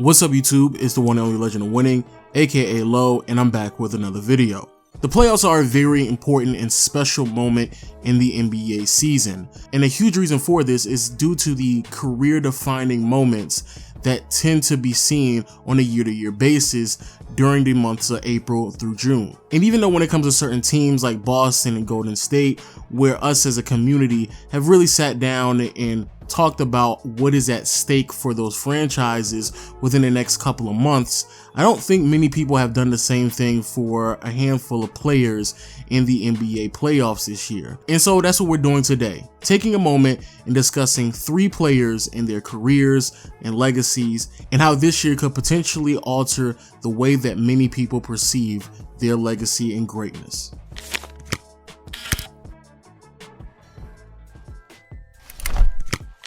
What's up YouTube, it's the one and only legend of winning, aka Low, and I'm back with another video. The playoffs are a very important and special moment in the NBA season, and a huge reason for this is due to the career-defining moments that tend to be seen on a year-to-year basis during the months of April through June. And even though when it comes to certain teams like Boston and Golden State, where us as a community have really sat down and talked about what is at stake for those franchises within the next couple of months, I don't think many people have done the same thing for a handful of players in the NBA playoffs this year. And so that's what we're doing today, taking a moment and discussing 3 players and their careers and legacies, and how this year could potentially alter the way that many people perceive their legacy and greatness.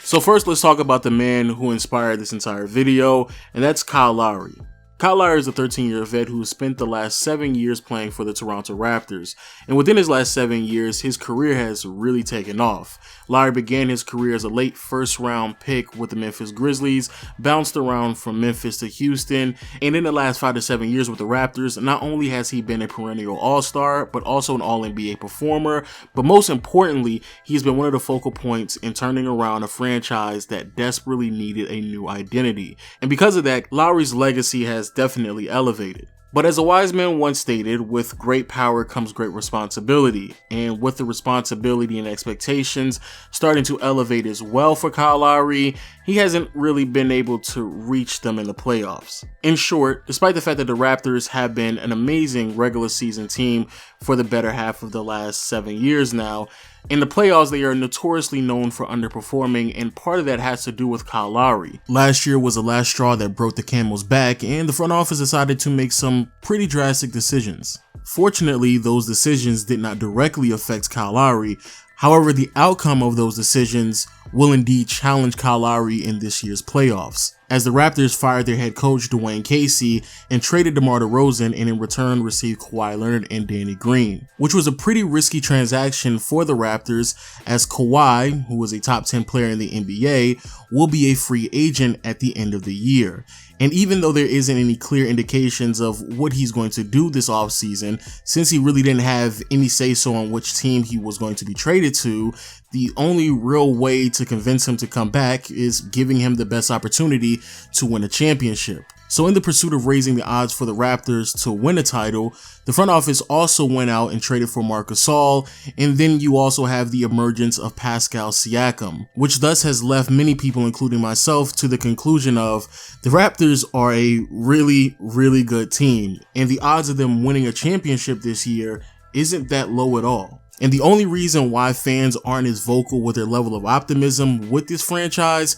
So first, let's talk about the man who inspired this entire video, and that's Kyle Lowry. Kyle Lowry is a 13-year vet who spent the last 7 years playing for the Toronto Raptors, and within his last 7 years, his career has really taken off. Lowry began his career as a late first-round pick with the Memphis Grizzlies, bounced around from Memphis to Houston, and in the last 5 to 7 years with the Raptors, not only has he been a perennial All-Star, but also an All-NBA performer, but most importantly, he's been one of the focal points in turning around a franchise that desperately needed a new identity. And because of that, Lowry's legacy has definitely elevated. But as a wise man once stated, with great power comes great responsibility, and with the responsibility and expectations starting to elevate as well for Kyle Lowry, he hasn't really been able to reach them in the playoffs. In short, despite the fact that the Raptors have been an amazing regular season team for the better half of the last 7 years now, in the playoffs, they are notoriously known for underperforming, and part of that has to do with Kyle Lowry. Last year was the last straw that broke the camel's back, and the front office decided to make some pretty drastic decisions. Fortunately, those decisions did not directly affect Kyle Lowry. However, the outcome of those decisions will indeed challenge Kyle Lowry in this year's playoffs, as the Raptors fired their head coach Dwayne Casey and traded DeMar DeRozan, and in return received Kawhi Leonard and Danny Green, which was a pretty risky transaction for the Raptors, as Kawhi, who was a top 10 player in the NBA, will be a free agent at the end of the year. And even though there isn't any clear indications of what he's going to do this offseason, since he really didn't have any say-so on which team he was going to be traded to, the only real way to convince him to come back is giving him the best opportunity to win a championship. So in the pursuit of raising the odds for the Raptors to win a title, the front office also went out and traded for Marc Gasol, and then you also have the emergence of Pascal Siakam, which thus has left many people, including myself, to the conclusion of the Raptors are a really good team, and the odds of them winning a championship this year isn't that low at all. And the only reason why fans aren't as vocal with their level of optimism with this franchise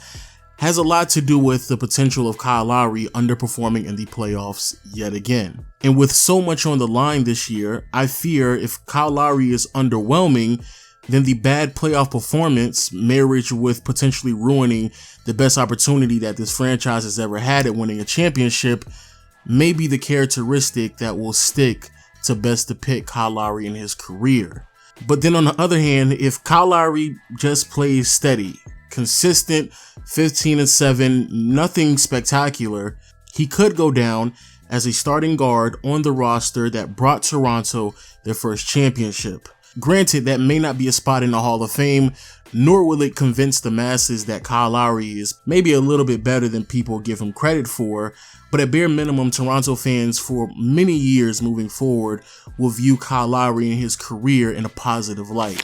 has a lot to do with the potential of Kyle Lowry underperforming in the playoffs yet again. And with so much on the line this year, I fear if Kyle Lowry is underwhelming, then the bad playoff performance, marriage with potentially ruining the best opportunity that this franchise has ever had at winning a championship, may be the characteristic that will stick to best depict Kyle Lowry in his career. But then on the other hand, if Kyle Lowry just plays steady, consistent, 15-7, nothing spectacular, he could go down as a starting guard on the roster that brought Toronto their first championship. Granted, that may not be a spot in the Hall of Fame, nor will it convince the masses that Kyle Lowry is maybe a little bit better than people give him credit for, but at bare minimum, Toronto fans for many years moving forward will view Kyle Lowry and his career in a positive light.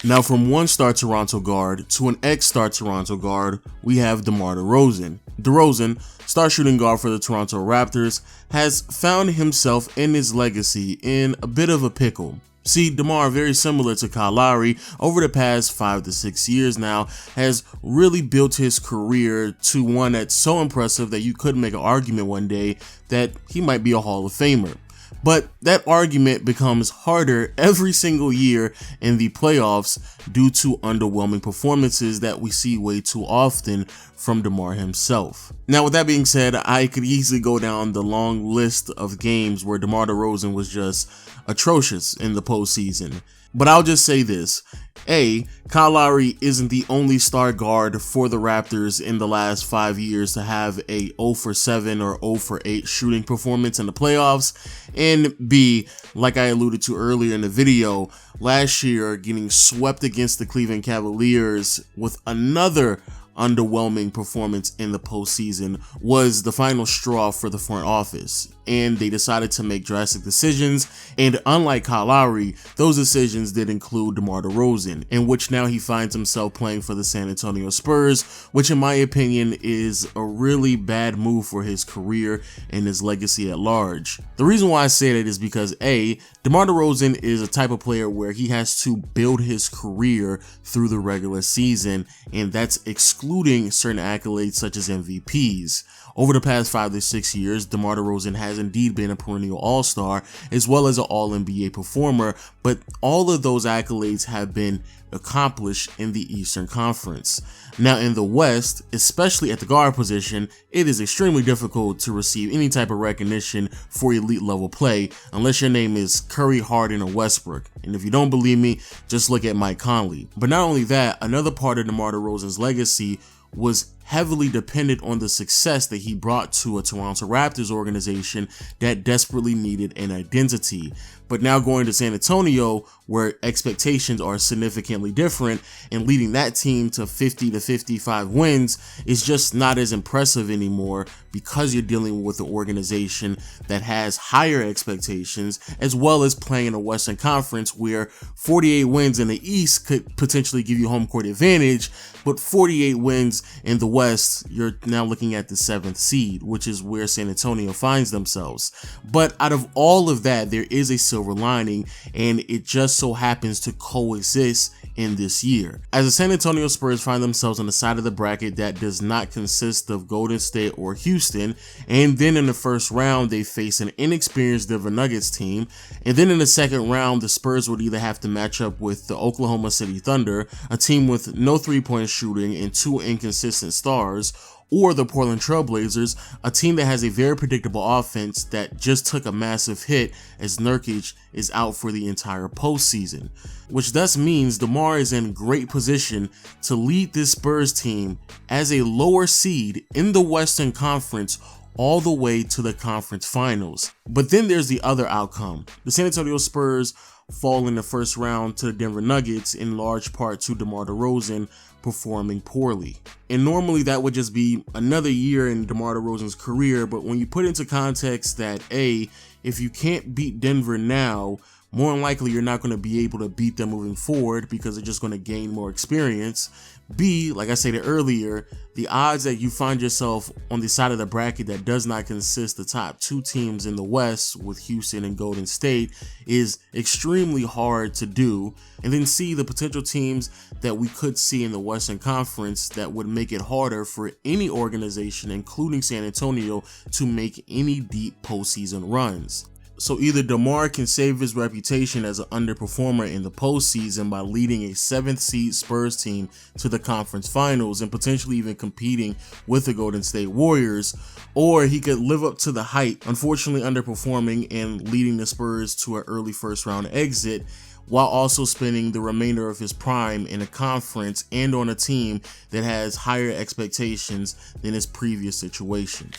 Now, from one star Toronto guard to an ex-star Toronto guard, we have DeMar DeRozan. DeRozan, star shooting guard for the Toronto Raptors, has found himself and his legacy in a bit of a pickle. See, DeMar, very similar to Kyle Lowry, over the past 5 to 6 years now, has really built his career to one that's so impressive that you could make an argument one day that he might be a Hall of Famer. But that argument becomes harder every single year in the playoffs due to underwhelming performances that we see way too often from DeMar himself. Now, with that being said, I could easily go down the long list of games where DeMar DeRozan was just atrocious in the postseason. But I'll just say this, Kyle Lowry isn't the only star guard for the Raptors in the last 5 years to have a 0 for 7 or 0 for 8 shooting performance in the playoffs, and B, like I alluded to earlier in the video, last year getting swept against the Cleveland Cavaliers with another underwhelming performance in the postseason was the final straw for the front office, and they decided to make drastic decisions. And unlike Kyle Lowry, those decisions did include DeMar DeRozan, in which now he finds himself playing for the San Antonio Spurs, which in my opinion is a really bad move for his career and his legacy at large. The reason why I say that is because DeMar DeRozan is a type of player where he has to build his career through the regular season, and that's excluding certain accolades such as MVPs. Over the past 5 to 6 years, DeMar DeRozan has indeed been a perennial all-star as well as an all-NBA performer, but all of those accolades have been accomplished in the Eastern Conference. Now in the West, especially at the guard position, it is extremely difficult to receive any type of recognition for elite level play unless your name is Curry, Harden, or Westbrook. And if you don't believe me, just look at Mike Conley. But not only that, another part of DeMar DeRozan's legacy was heavily dependent on the success that he brought to a Toronto Raptors organization that desperately needed an identity. But now going to San Antonio, where expectations are significantly different, and leading that team to 50 to 55 wins is just not as impressive anymore, because you're dealing with an organization that has higher expectations, as well as playing in a Western Conference where 48 wins in the East could potentially give you home court advantage, but 48 wins in the West, you're now looking at the 7th seed, which is where San Antonio finds themselves. But out of all of that, there is a silver lining, and it just so happens to coexist in this year, as the San Antonio Spurs find themselves on the side of the bracket that does not consist of Golden State or Houston, and then in the first round they face an inexperienced Denver Nuggets team, and then in the second round the Spurs would either have to match up with the Oklahoma City Thunder, a team with no three-point shooting and 2 inconsistent stars, or the Portland Trail Blazers, a team that has a very predictable offense that just took a massive hit as Nurkic is out for the entire postseason, which thus means DeMar is in great position to lead this Spurs team as a lower seed in the Western Conference all the way to the conference finals. But then there's the other outcome. The San Antonio Spurs fall in the first round to the Denver Nuggets, in large part to DeMar DeRozan performing poorly. And normally that would just be another year in DeMar DeRozan's career, but when you put into context that if you can't beat Denver now, more than likely you're not going to be able to beat them moving forward because they're just going to gain more experience. B, like I stated earlier, the odds that you find yourself on the side of the bracket that does not consist the top 2 teams in the West with Houston and Golden State is extremely hard to do. And then C, the potential teams that we could see in the Western Conference that would make it harder for any organization, including San Antonio, to make any deep postseason runs. So either DeMar can save his reputation as an underperformer in the postseason by leading a 7th seed Spurs team to the conference finals and potentially even competing with the Golden State Warriors, or he could live up to the hype, unfortunately underperforming and leading the Spurs to an early first round exit, while also spending the remainder of his prime in a conference and on a team that has higher expectations than his previous situation.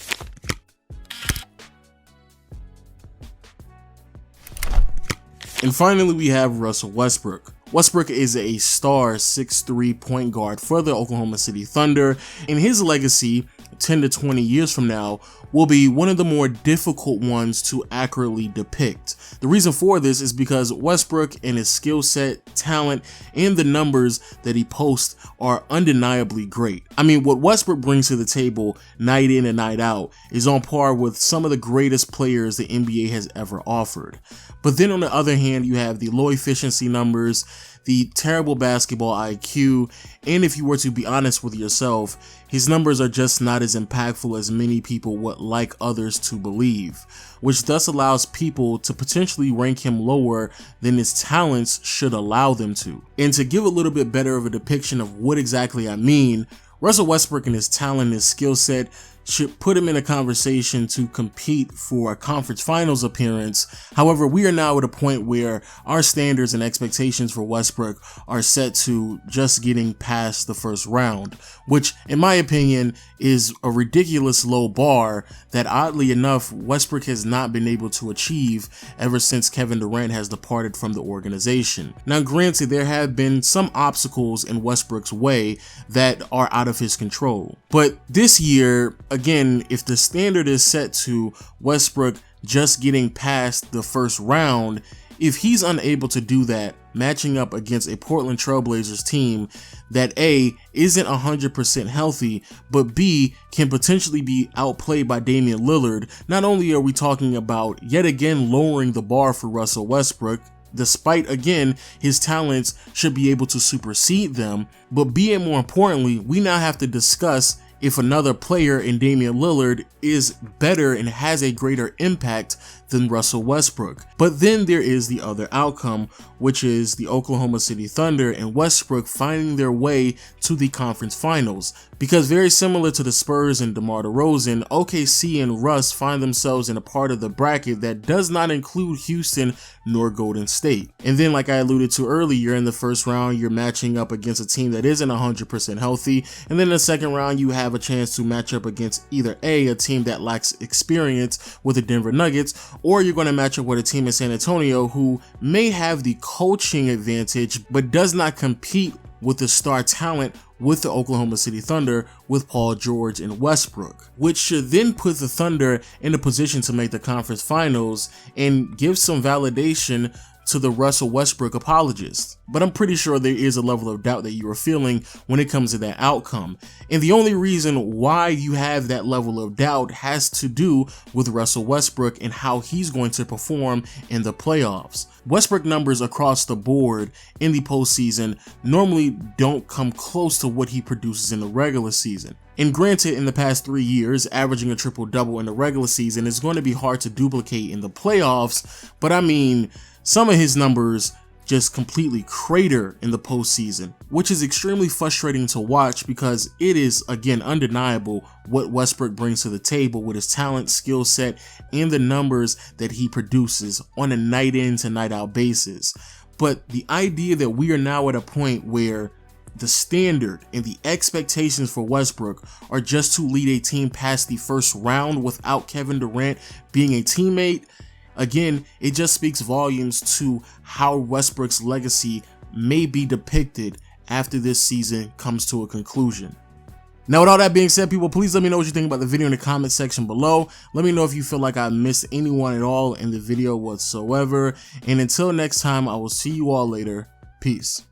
And finally, we have Russell Westbrook. Westbrook is a star 6'3" point guard for the Oklahoma City Thunder, and his legacy 10 to 20 years from now will be one of the more difficult ones to accurately depict. The reason for this is because Westbrook and his skill set, talent, and the numbers that he posts are undeniably great. I mean, what Westbrook brings to the table night in and night out is on par with some of the greatest players the NBA has ever offered. But then on the other hand, you have the low efficiency numbers, the terrible basketball IQ, and if you were to be honest with yourself, his numbers are just not as impactful as many people would like others to believe, which thus allows people to potentially rank him lower than his talents should allow them to. And to give a little bit better of a depiction of what exactly I mean, Russell Westbrook and his talent and his skill set should put him in a conversation to compete for a conference finals appearance. However, we are now at a point where our standards and expectations for Westbrook are set to just getting past the first round, which in my opinion is a ridiculous low bar that oddly enough Westbrook has not been able to achieve ever since Kevin Durant has departed from the organization. Now granted, there have been some obstacles in Westbrook's way that are out of his control, but this year, again, if the standard is set to Westbrook just getting past the first round, if he's unable to do that, matching up against a Portland Trailblazers team that A, isn't 100% healthy, but B, can potentially be outplayed by Damian Lillard, not only are we talking about yet again lowering the bar for Russell Westbrook, despite again his talents should be able to supersede them, but B, and more importantly, we now have to discuss if another player in Damian Lillard is better and has a greater impact than Russell Westbrook. But then there is the other outcome, which is the Oklahoma City Thunder and Westbrook finding their way to the conference finals. Because very similar to the Spurs and DeMar DeRozan, OKC and Russ find themselves in a part of the bracket that does not include Houston nor Golden State. And then, like I alluded to earlier, in the first round, you're matching up against a team that isn't 100% healthy. And then in the second round, you have a chance to match up against either a team that lacks experience with the Denver Nuggets, or you're going to match up with a team in San Antonio who may have the coaching advantage but does not compete with the star talent with the Oklahoma City Thunder with Paul George and Westbrook, which should then put the Thunder in a position to make the conference finals and give some validation to the Russell Westbrook apologists. But I'm pretty sure there is a level of doubt that you are feeling when it comes to that outcome. And the only reason why you have that level of doubt has to do with Russell Westbrook and how he's going to perform in the playoffs. Westbrook numbers across the board in the postseason normally don't come close to what he produces in the regular season. And granted, in the past 3 years, averaging a triple-double in the regular season is going to be hard to duplicate in the playoffs, but I mean, some of his numbers just completely crater in the postseason, which is extremely frustrating to watch because it is, again, undeniable what Westbrook brings to the table with his talent, skill set, and the numbers that he produces on a night in to night out basis. But the idea that we are now at a point where the standard and the expectations for Westbrook are just to lead a team past the first round without Kevin Durant being a teammate, again, it just speaks volumes to how Westbrook's legacy may be depicted after this season comes to a conclusion. Now, with all that being said, people, please let me know what you think about the video in the comment section below. Let me know if you feel like I missed anyone at all in the video whatsoever. And until next time, I will see you all later. Peace.